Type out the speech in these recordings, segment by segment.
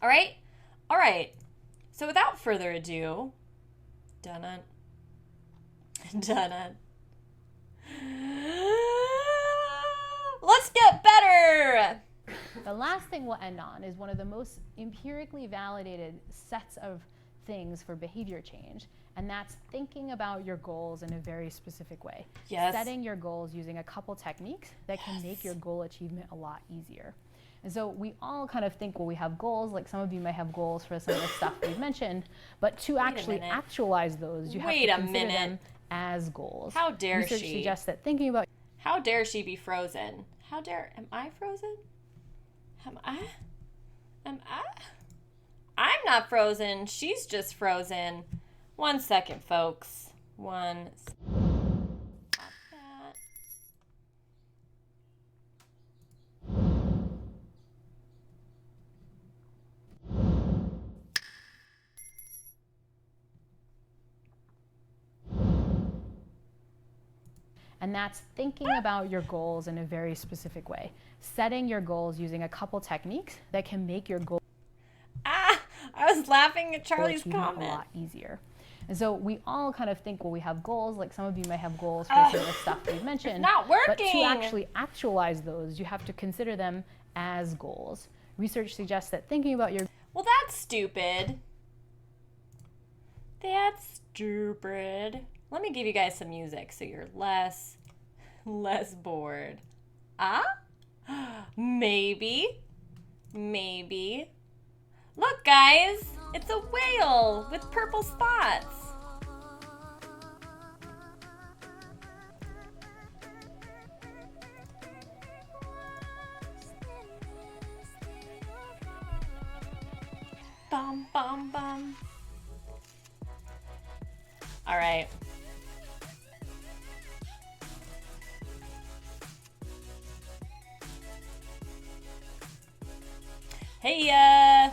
All right? All right. So without further ado, dun dun let's get better. The last thing we'll end on is one of the most empirically validated sets of things for behavior change, and that's thinking about your goals in a very specific way. Yes. Setting your goals using a couple techniques that can make your goal achievement a lot easier. And so we all kind of think, well, we have goals, like some of you may have goals for some of the stuff we've mentioned, but to actually actualize those, you have to consider them as goals. How dare Research she? suggests that thinking about... How dare she be frozen? Am I frozen? Am I? I'm not frozen. She's just frozen. 1 second, folks. And that's thinking about your goals in a very specific way. Setting your goals using a couple techniques that can make your goal I was laughing at Charlie's comment. A lot easier. And so we all kind of think, well, we have goals, like some of you may have goals for some of the stuff we've mentioned. It's not working. But to actually actualize those, you have to consider them as goals. Research suggests that thinking about your... Well, that's stupid. That's stupid. Let me give you guys some music so you're less bored. Maybe. Look, guys, it's a whale with purple spots. Bum, bum, bum. All right. Hey,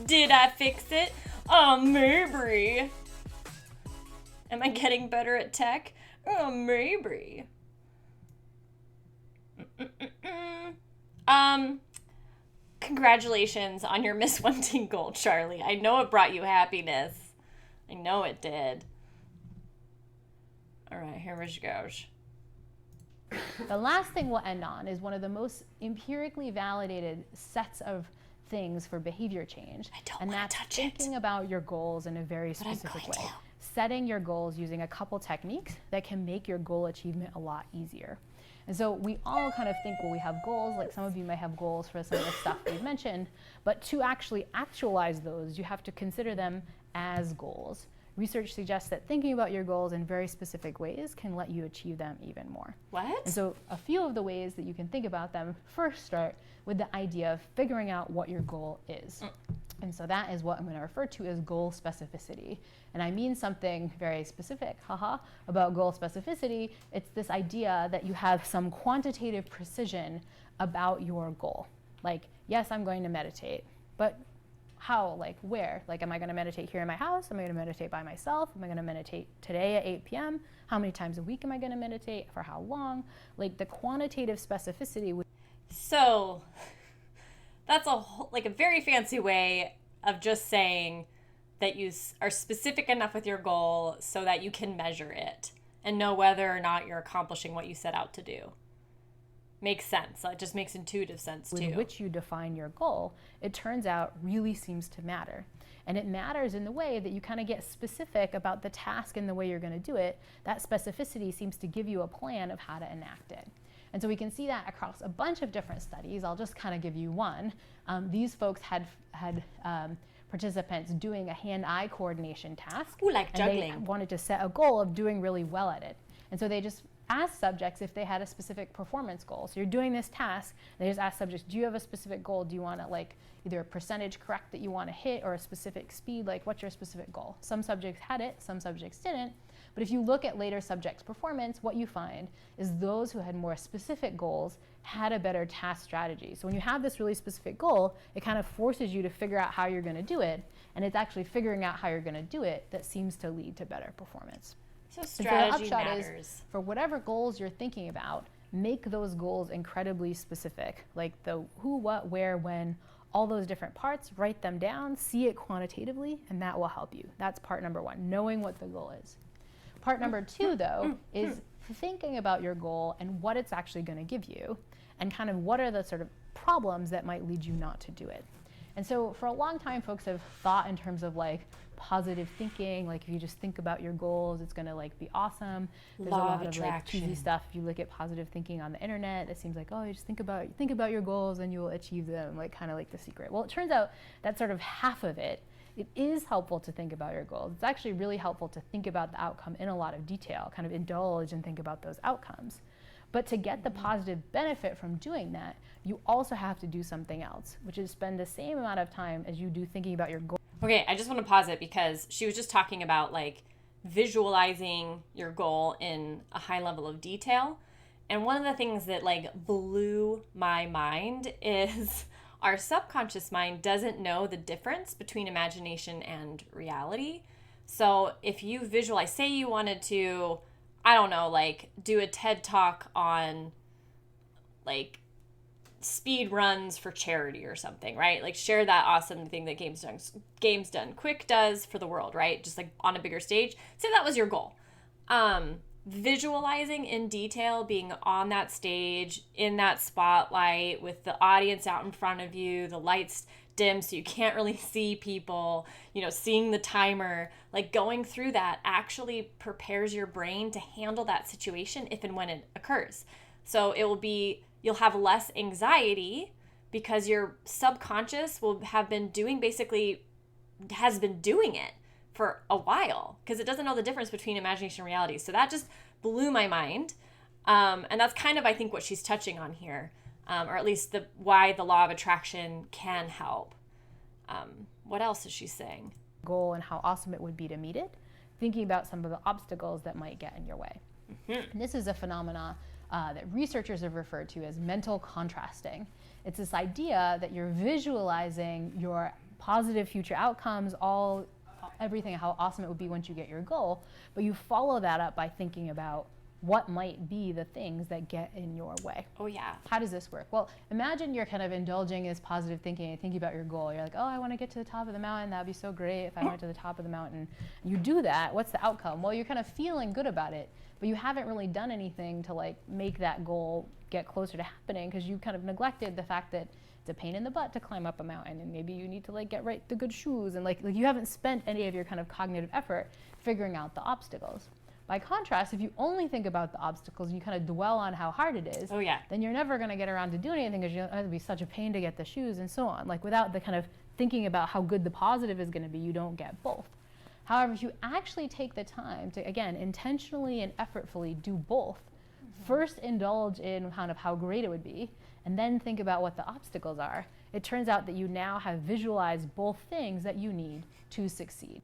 did I fix it? Maybe. Am I getting better at tech? Maybe. Congratulations on your Miss 1 goal, Charlie. I know it brought you happiness. I know it did. All right, here we goes. The last thing we'll end on is one of the most empirically validated sets of things for behavior change. And that's thinking about your goals in a very specific way. Setting your goals using a couple techniques that can make your goal achievement a lot easier. And so we all kind of think, well, we have goals, like some of you may have goals for some of the stuff we've mentioned, but to actually actualize those, you have to consider them as goals. Research suggests that thinking about your goals in very specific ways can let you achieve them even more. What? And so a few of the ways that you can think about them first start with the idea of figuring out what your goal is. And so that is what I'm going to refer to as goal specificity. And I mean something very specific, about goal specificity. It's this idea that you have some quantitative precision about your goal. Like, yes, I'm going to meditate, but how, like where? Like, am I going to meditate here in my house? Am I going to meditate by myself? Am I going to meditate today at 8 p.m.? How many times a week am I going to meditate? For how long? Like the quantitative specificity. So that's a very fancy way of just saying that you are specific enough with your goal so that you can measure it and know whether or not you're accomplishing what you set out to do. Makes sense. It just makes intuitive sense too. With which you define your goal, it turns out really seems to matter. And it matters in the way that you kind of get specific about the task and the way you're going to do it. That specificity seems to give you a plan of how to enact it. And so we can see that across a bunch of different studies. I'll just kind of give you one. These folks had participants doing a hand-eye coordination task. Ooh, like juggling. And they wanted to set a goal of doing really well at it. And so they just asked subjects if they had a specific performance goal. So you're doing this task, they just ask subjects, do you have a specific goal? Do you want to either a percentage correct that you want to hit or a specific speed? Like, what's your specific goal? Some subjects had it, some subjects didn't. But if you look at later subjects' performance, what you find is those who had more specific goals had a better task strategy. So when you have this really specific goal, it kind of forces you to figure out how you're going to do it. And it's actually figuring out how you're going to do it that seems to lead to better performance. So strategy matters. Is, for whatever goals you're thinking about, make those goals incredibly specific. Like the who, what, where, when, all those different parts, write them down, see it quantitatively, and that will help you. That's part number one, knowing what the goal is. Part number two, though, is thinking about your goal and what it's actually going to give you, and kind of what are the sort of problems that might lead you not to do it. And so for a long time, folks have thought in terms of like positive thinking, like if you just think about your goals, it's going to like be awesome. There's a lot of like cheesy stuff. If you look at positive thinking on the internet, it seems like, oh, you just think about your goals and you will achieve them, like kind of like the secret. Well, it turns out that's sort of half of it. It is helpful to think about your goals. It's actually really helpful to think about the outcome in a lot of detail, kind of indulge and think about those outcomes. But to get the positive benefit from doing that, you also have to do something else, which is spend the same amount of time as you do thinking about your goal. Okay, I just want to pause it because she was just talking about like visualizing your goal in a high level of detail. And one of the things that like blew my mind is our subconscious mind doesn't know the difference between imagination and reality. So if you visualize, say you wanted to, I don't know, like do a TED talk on like speed runs for charity or something, right? Like share that awesome thing that Games Done Quick does for the world, right? Just like on a bigger stage. Say that was your goal. Visualizing in detail, being on that stage, in that spotlight with the audience out in front of you, the lights dim so you can't really see people, seeing the timer, like going through that actually prepares your brain to handle that situation if and when it occurs. So you'll have less anxiety because your subconscious has been doing it for a while because it doesn't know the difference between imagination and reality. So that just blew my mind. And that's kind of, I think, what she's touching on here, or at least why the law of attraction can help. What else is she saying? Goal and how awesome it would be to meet it, thinking about some of the obstacles that might get in your way. Mm-hmm. And this is a phenomena that researchers have referred to as mental contrasting. It's this idea that you're visualizing your positive future outcomes, everything, how awesome it would be once you get your goal, but you follow that up by thinking about what might be the things that get in your way. Oh, yeah. How does this work? Well, imagine you're kind of indulging in this positive thinking and thinking about your goal. You're like, oh, I want to get to the top of the mountain. That would be so great if I went to the top of the mountain. You do that. What's the outcome? Well, you're kind of feeling good about it, but you haven't really done anything to like make that goal get closer to happening because you kind of neglected the fact that it's a pain in the butt to climb up a mountain, and maybe you need to like get the good shoes, and like you haven't spent any of your kind of cognitive effort figuring out the obstacles. By contrast, if you only think about the obstacles and you kind of dwell on how hard it is, then you're never going to get around to doing anything because it would be such a pain to get the shoes and so on. Like without the kind of thinking about how good the positive is going to be, you don't get both. However, if you actually take the time to, again, intentionally and effortfully do both, first indulge in kind of how great it would be, and then think about what the obstacles are, it turns out that you now have visualized both things that you need to succeed.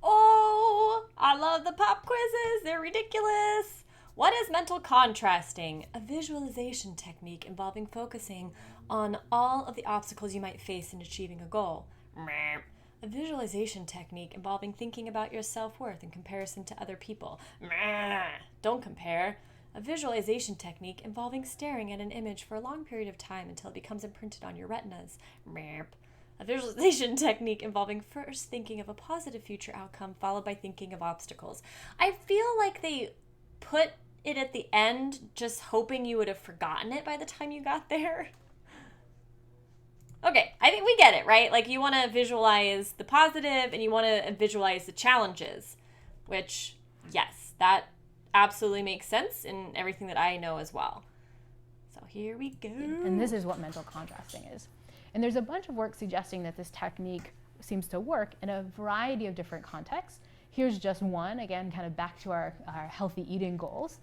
Oh, I love the pop quizzes. They're ridiculous. What is mental contrasting? A visualization technique involving focusing on all of the obstacles you might face in achieving a goal. A visualization technique involving thinking about your self-worth in comparison to other people. Don't compare. A visualization technique involving staring at an image for a long period of time until it becomes imprinted on your retinas. A visualization technique involving first thinking of a positive future outcome followed by thinking of obstacles. I feel like they put it at the end just hoping you would have forgotten it by the time you got there. Okay, I think we get it, right? Like you want to visualize the positive and you want to visualize the challenges, which, yes, that absolutely makes sense in everything that I know as well. So here we go. And this is what mental contrasting is. And there's a bunch of work suggesting that this technique seems to work in a variety of different contexts. Here's just one, again, kind of back to our healthy eating goals.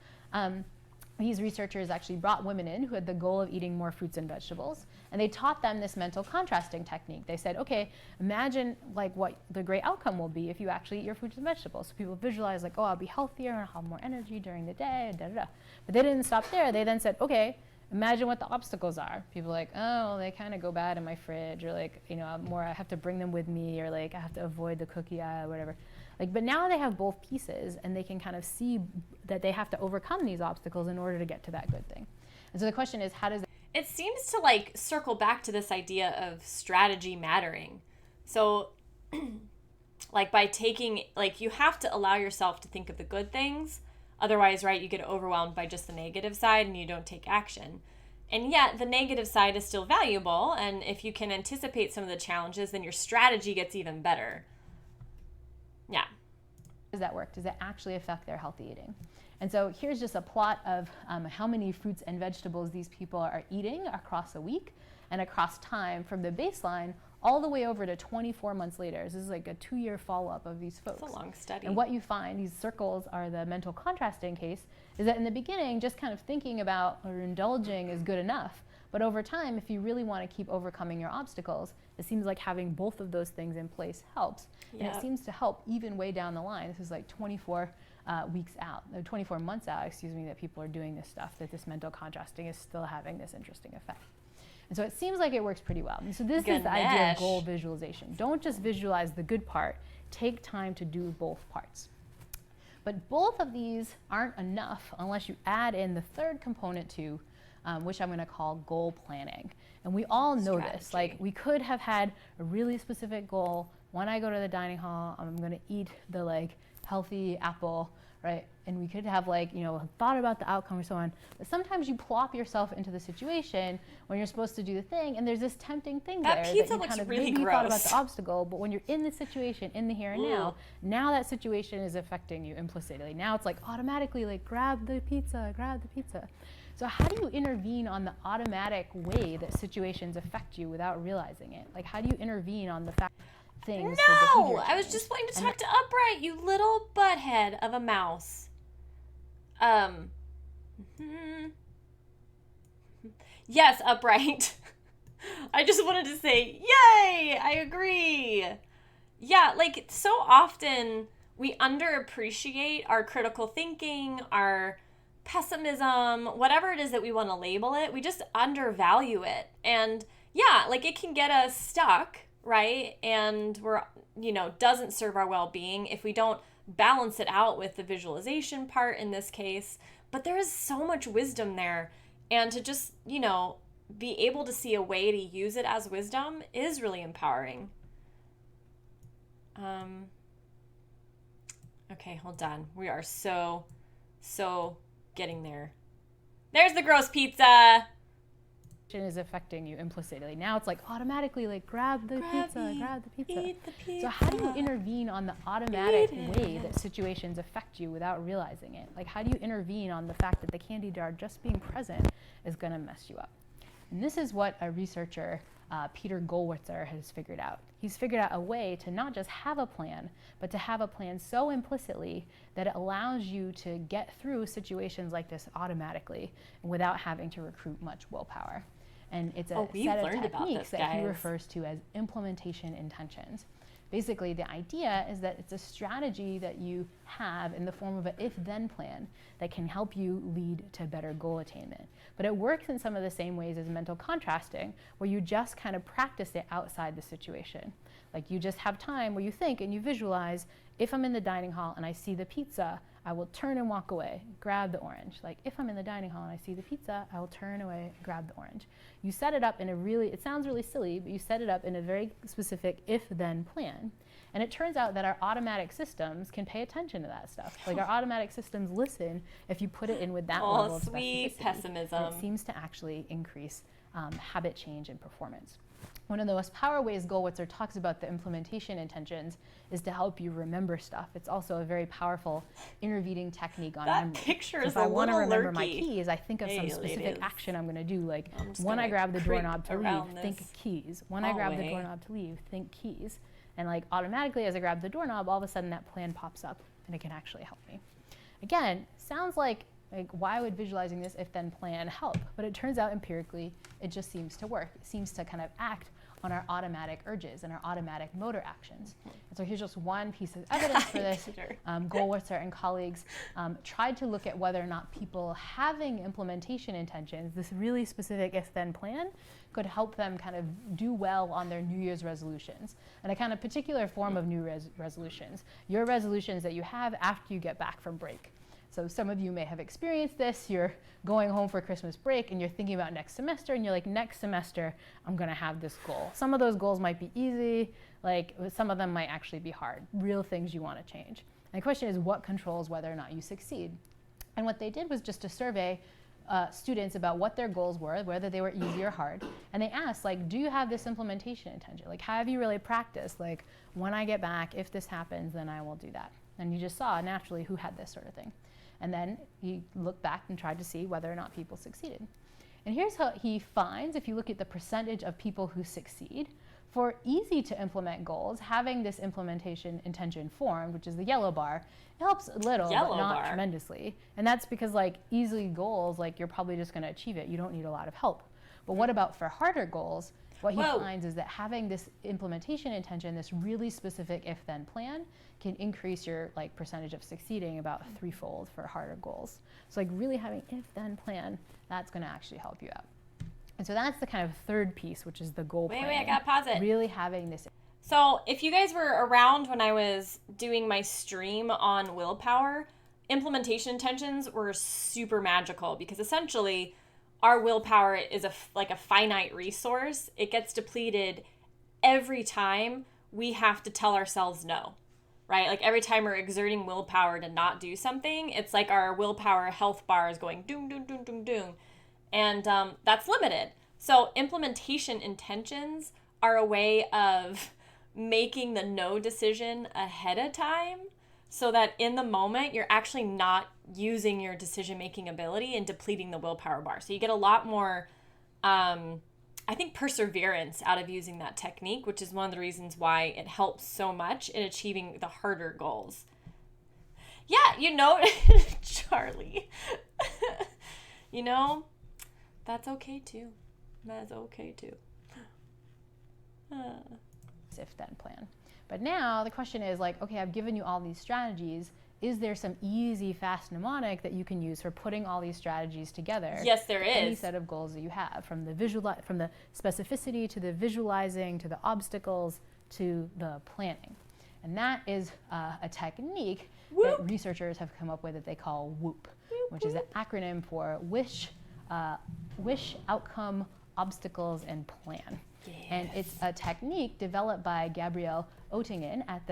These researchers actually brought women in who had the goal of eating more fruits and vegetables, and they taught them this mental contrasting technique. They said, okay, imagine like what the great outcome will be if you actually eat your fruits and vegetables. So people visualize like, oh, I'll be healthier and I'll have more energy during the day, da da da. But they didn't stop there. They then said, okay, imagine what the obstacles are. People are like, oh, they kind of go bad in my fridge, or like, I have to bring them with me, or like I have to avoid the cookie aisle, or whatever. Like, but now they have both pieces, and they can kind of see that they have to overcome these obstacles in order to get to that good thing. And so the question is, how does it seems to like circle back to this idea of strategy mattering. So like by taking, like you have to allow yourself to think of the good things. Otherwise, right, you get overwhelmed by just the negative side and you don't take action. And yet the negative side is still valuable. And if you can anticipate some of the challenges, then your strategy gets even better. Yeah. Does that work? Does it actually affect their healthy eating? And so here's just a plot of how many fruits and vegetables these people are eating across a week and across time from the baseline all the way over to 24 months later. This is like a 2-year follow-up of these folks. It's a long study. And what you find, these circles are the mental contrasting case, is that in the beginning, just kind of thinking about or indulging is good enough. But over time, if you really want to keep overcoming your obstacles, it seems like having both of those things in place helps. Yep. And it seems to help even way down the line. This is like 24 weeks out, 24 months out, excuse me, that people are doing this stuff, that this mental contrasting is still having this interesting effect. And so it seems like it works pretty well. And so this is the idea of goal visualization. Don't just visualize the good part. Take time to do both parts. But both of these aren't enough unless you add in the third component too, which I'm going to call goal planning. And we all know this. Like, we could have had a really specific goal. When I go to the dining hall, I'm going to eat the like healthy apple, right? And we could have like, you know, thought about the outcome or so on. But sometimes you plop yourself into the situation when you're supposed to do the thing, and there's this tempting thing there that you kind of maybe thought about the obstacle, but when you're in the situation, in the here and now that situation is affecting you implicitly. Now it's like automatically like grab the pizza. So how do you intervene on the automatic way that situations affect you without realizing it? Like, how do you intervene on the fact things? No, I was just wanting to talk to Upright, you little butthead of a mouse. Yes, Upright. I just wanted to say, yay! I agree. Yeah, like so often we underappreciate our critical thinking, our pessimism, whatever it is that we want to label it. We just undervalue it. And yeah, like it can get us stuck, right? And we're, you know, doesn't serve our well-being if we don't balance it out with the visualization part in this case. But there is so much wisdom there. And to just, you know, be able to see a way to use it as wisdom is really empowering. Okay, hold on. We are so getting there. There's the gross pizza. Is affecting you implicitly. Now it's like automatically like grab the pizza. Eat the pizza. So how do you intervene on the automatic way that situations affect you without realizing it? Like, how do you intervene on the fact that the candy jar just being present is going to mess you up? And this is what a researcher, Peter Gollwitzer, has figured out. He's figured out a way to not just have a plan, but to have a plan so implicitly that it allows you to get through situations like this automatically and without having to recruit much willpower. And it's a set of techniques that he refers to as implementation intentions. Basically, the idea is that it's a strategy that you have in the form of an if-then plan that can help you lead to better goal attainment. But it works in some of the same ways as mental contrasting, where you just kind of practice it outside the situation. Like, you just have time where you think and you visualize, if I'm in the dining hall and I see the pizza, I will turn and walk away, grab the orange. Like, if I'm in the dining hall and I see the pizza, I will turn away and grab the orange. You set it up in a really, it sounds really silly, but you set it up in a very specific if-then plan. And it turns out that our automatic systems can pay attention to that stuff. Like, our automatic systems listen if you put it in with that level of specificity. Sweet pessimism. And it seems to actually increase habit change and performance. One of the most powerful ways Gollwitzer talks about the implementation intentions is to help you remember stuff. It's also a very powerful intervening technique on memory. That picture is a little lurky. If I want to remember my lurky. keys, I think of some specific action I'm going to do. Like, when I grab the doorknob to leave, think keys. When I grab the doorknob to leave, think keys. And like automatically as I grab the doorknob, all of a sudden that plan pops up and it can actually help me. Again, sounds like why would visualizing this if-then plan help? But it turns out empirically, it just seems to work. It seems to kind of act on our automatic urges and our automatic motor actions. And so here's just one piece of evidence for this. Gollwitzer and colleagues tried to look at whether or not people having implementation intentions, this really specific if-then plan, could help them kind of do well on their New Year's resolutions. And a kind of particular form of New Year's resolutions. Your resolutions that you have after you get back from break. So some of you may have experienced this. You're going home for Christmas break and you're thinking about next semester and you're like, next semester, I'm gonna have this goal. Some of those goals might be easy, like some of them might actually be hard, real things you wanna change. And the question is, what controls whether or not you succeed? And what they did was just to survey students about what their goals were, whether they were easy or hard. And they asked, like, do you have this implementation intention? Like, have you really practiced? Like, when I get back, if this happens, then I will do that. And you just saw naturally who had this sort of thing. And then he looked back and tried to see whether or not people succeeded. And here's how he finds, if you look at the percentage of people who succeed, for easy to implement goals, having this implementation intention formed, which is the yellow bar, it helps a little, but not tremendously. And that's because like easy goals, like you're probably just gonna achieve it. You don't need a lot of help. But what about for harder goals? What he finds is that having this implementation intention, this really specific if-then plan, can increase your like percentage of succeeding about threefold for harder goals. So like really having if-then plan, that's gonna actually help you out. And so that's the kind of third piece, which is the goal planning. Wait, I gotta pause it. Really having this. So if you guys were around when I was doing my stream on willpower, implementation intentions were super magical because essentially our willpower is like a finite resource. It gets depleted every time we have to tell ourselves no, right? Like every time we're exerting willpower to not do something, it's like our willpower health bar is going doom, doom, doom, doom, doom. And that's limited. So implementation intentions are a way of making the no decision ahead of time so that in the moment you're actually not using your decision-making ability and depleting the willpower bar. So you get a lot more, I think, perseverance out of using that technique, which is one of the reasons why it helps so much in achieving the harder goals. Yeah, you know, Charlie, you know, that's okay too. That's okay too. If-then plan. But now the question is like, okay, I've given you all these strategies. Is there some easy, fast mnemonic that you can use for putting all these strategies together? Yes, there is. Any set of goals that you have, from the specificity to the visualizing to the obstacles to the planning. And that is a technique that researchers have come up with that they call WHOOP, which is an acronym for wish, outcome, obstacles, and plan. Yes. And it's a technique developed by Gabrielle Oettingen at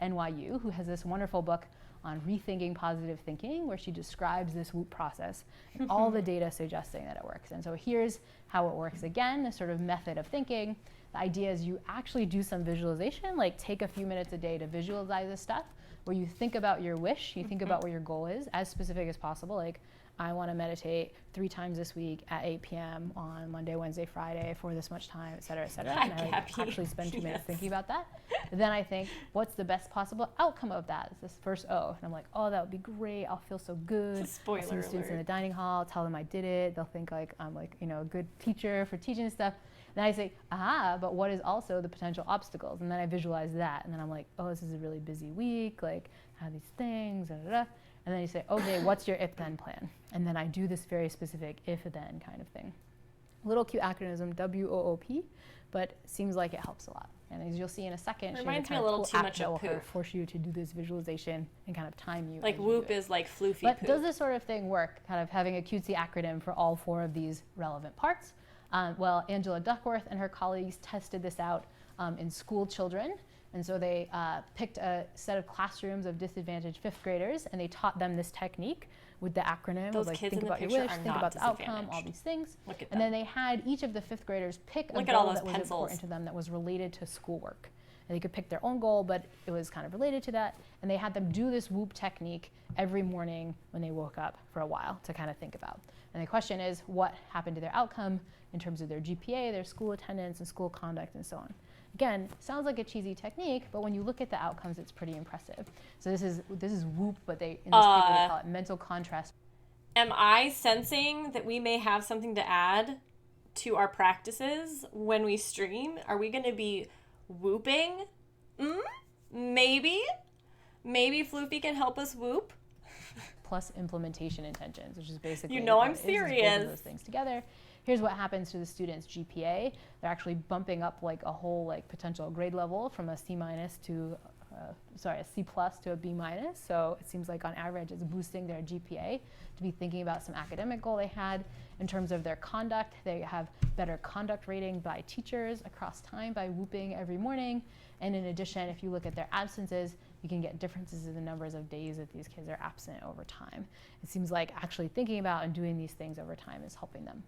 NYU, who has this wonderful book on rethinking positive thinking, where she describes this WHOOP process and all the data suggesting that it works. And so here's how it works again, a sort of method of thinking. The idea is you actually do some visualization, like take a few minutes a day to visualize this stuff, where you think about your wish, you think about what your goal is, as specific as possible, like I want to meditate 3 times this week at 8 p.m. on Monday, Wednesday, Friday for this much time, et cetera, et cetera. And I actually spend 2 minutes thinking about that. Then I think, what's the best possible outcome of that? It's this first O. And I'm like, oh, that would be great. I'll feel so good. It's a spoiler I'll see the students in alert. the dining hall, tell them I did it. They'll think like I'm like, you know, a good teacher for teaching stuff. Then I say, but what is also the potential obstacles? And then I visualize that. And then I'm like, oh, this is a really busy week. Like, I have these things, da, da, da. And then you say, okay, what's your if-then plan? And then I do this very specific if-then kind of thing. Little cute acronym, WOOP, but seems like it helps a lot. And as you'll see in a second, reminds me a little too much of kind of poop. force you to do this visualization and kind of time you. Like WHOOP is like floofy But poop. does this sort of thing work, kind of having a cutesy acronym for all 4 of these relevant parts? Well, Angela Duckworth and her colleagues tested this out in school children. And so they picked a set of classrooms of disadvantaged 5th graders, and they taught them this technique with the acronym Those of like, kids think in the about your picture wish, are think not about the outcome, all disadvantaged. these things. Look at And them. then they had each of the 5th graders pick a Look at all goal those that was pencils. important to them that was related to schoolwork. And they could pick their own goal, but it was kind of related to that. And they had them do this WHOOP technique every morning when they woke up for a while to kind of think about. And the question is, what happened to their outcome in terms of their GPA, their school attendance, and school conduct, and so on. Again, sounds like a cheesy technique, but when you look at the outcomes, it's pretty impressive. So this is WHOOP, but in this paper they call it mental contrast. Am I sensing that we may have something to add to our practices when we stream? Are we going to be whooping? Maybe? Maybe Floofy can help us whoop? Plus implementation intentions, which is basically You know what I'm it is both serious. of those things together. Here's what happens to the students' GPA. They're actually bumping up like a whole like potential grade level from a C- to a C plus to a B minus. So it seems like on average it's boosting their GPA to be thinking about some academic goal they had. In terms of their conduct, they have better conduct rating by teachers across time by whooping every morning. And in addition, if you look at their absences, you can get differences in the numbers of days that these kids are absent over time. It seems like actually thinking about and doing these things over time is helping them.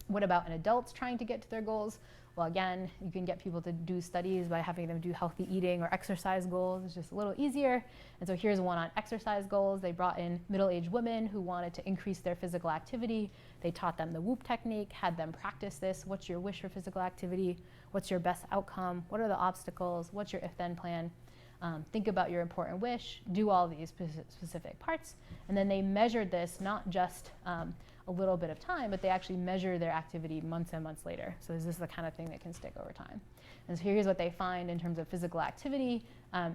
What about an adult trying to get to their goals? Well, again, you can get people to do studies by having them do healthy eating or exercise goals. It's just a little easier. And so here's one on exercise goals. They brought in middle-aged women who wanted to increase their physical activity. They taught them the WHOOP technique, had them practice this. What's your wish for physical activity? What's your best outcome? What are the obstacles? What's your if-then plan? Think about your important wish, do all these specific parts. And then they measured this not just a little bit of time, but they actually measure their activity months and months later. So this is the kind of thing that can stick over time. And so here's what they find in terms of physical activity.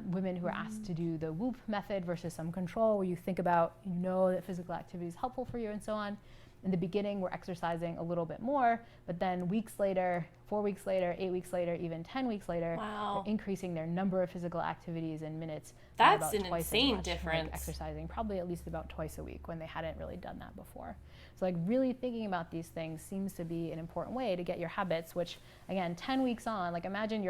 Women who are asked to do the WHOOP method versus some control, where you think about, you know that physical activity is helpful for you and so on. In the beginning, we're exercising a little bit more, but then weeks later, 4 weeks later, 8 weeks later, even 10 weeks later, wow, they're increasing their number of physical activities in minutes. That's an insane difference. Like exercising probably at least about twice a week when they hadn't really done that before. So like really thinking about these things seems to be an important way to get your habits, which again, 10 weeks on, like imagine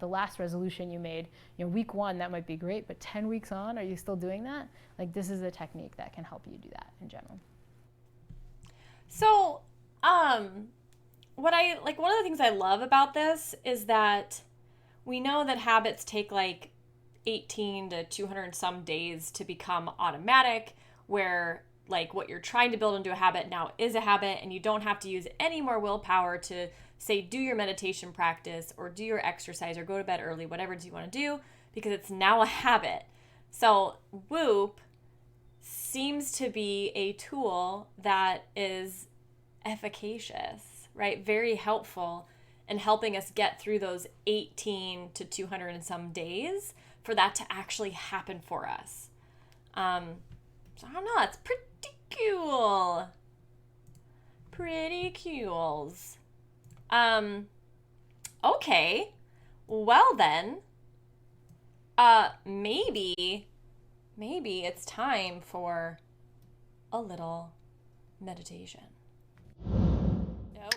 the last resolution you made, week 1, that might be great, but 10 weeks on, are you still doing that? Like this is a technique that can help you do that in general. So, one of the things I love about this is that we know that habits take like 18 to 200 and some days to become automatic, where like what you're trying to build into a habit now is a habit, and you don't have to use any more willpower to say do your meditation practice or do your exercise or go to bed early, whatever it is you want to do, because it's now a habit. So Whoop seems to be a tool that is efficacious, right? Very helpful in helping us get through those 18 to 200 and some days for that to actually happen for us. So I don't know, it's pretty cool. Pretty cools. Okay. Well then, maybe it's time for a little meditation. Nope.